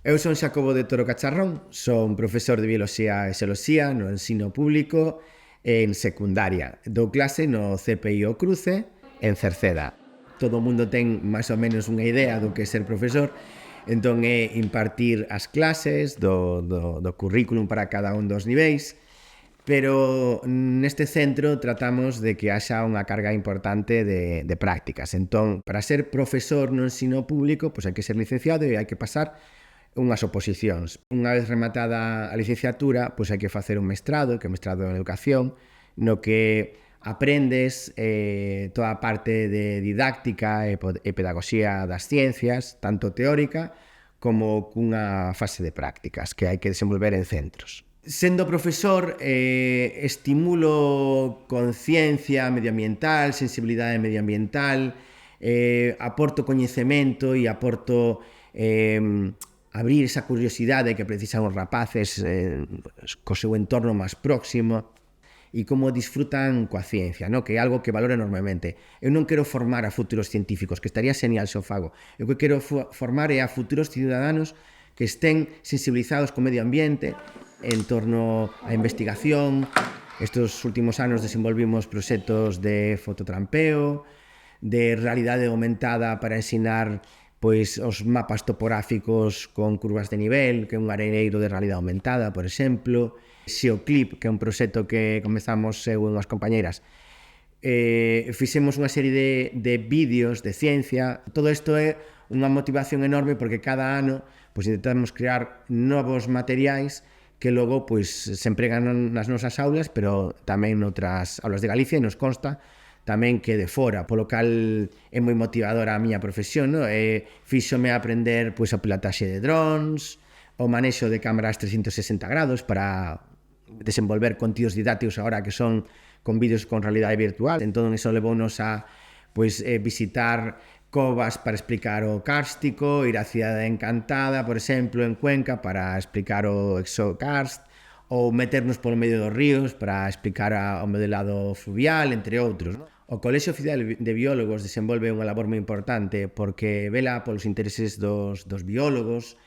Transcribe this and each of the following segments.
Eu son Xacobo de Toro Cacharrón, son profesor de Bioloxía e Xeoloxía no ensino público en secundaria. Dou clase no CPIO Cruce en Cerceda. Todo o mundo ten máis ou menos unha idea do que é ser profesor, entón é impartir as clases do currículum para cada un dos niveis, pero neste centro tratamos de que haxa unha carga importante de prácticas. Entón, para ser profesor no ensino público, pois hai que ser licenciado e hai que pasar unhas oposicións. Unha vez rematada a licenciatura, pois hai que facer un mestrado, que é o mestrado en educación, no que aprendes toda a parte de didáctica e pedagogía das ciencias, tanto teórica como cunha fase de prácticas que hai que desenvolver en centros. Sendo profesor, estimulo conciencia medioambiental, sensibilidade medioambiental, aporto coñecemento e aporto abrir esa curiosidade que precisan os rapaces co seu entorno máis próximo e como disfrutan coa ciencia, no? Que é algo que valoro enormemente. Eu non quero formar a futuros científicos, que estaría genial se o fago. Eu que quero formar é a futuros ciudadanos que estén sensibilizados co medio ambiente en torno á investigación. Estes últimos anos desenvolvimos proxectos de fototrampeo, de realidade aumentada para ensinar pois os mapas topográficos con curvas de nivel, que é un areeiro de realidade aumentada, por exemplo, Xeoclip, que é un proxecto que comezamos eu e unhas compañeiras. Fixemos unha serie de vídeos de ciencia. Todo isto é unha motivación enorme porque cada ano pois intentamos crear novos materiais que logo pois se empregan nas nosas aulas, pero tamén noutras aulas de Galicia, e nos consta tamén que de fora, polo cal é moi motivadora a miña profesión, no? Fíxome aprender pois a pilotaxe de drones, o manexo de cámaras 360 grados para desenvolver contidos didácticos agora que son con vídeos con realidade virtual. Entón, iso levounos a pois visitar covas para explicar o kárstico, ir á Cidade Encantada, por exemplo, en Cuenca, para explicar o exokarst, ou meternos polo medio dos ríos para explicar o modelado fluvial, entre outros, no? O Colexio Oficial de Biólogos desenvolve unha labor moi importante porque vela polos intereses dos biólogos,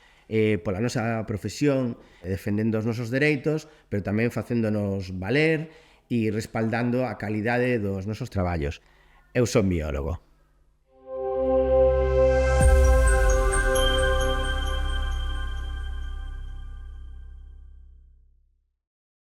pola nosa profesión, defendendo os nosos dereitos, pero tamén facéndonos valer e respaldando a calidade dos nosos traballos. Eu son biólogo.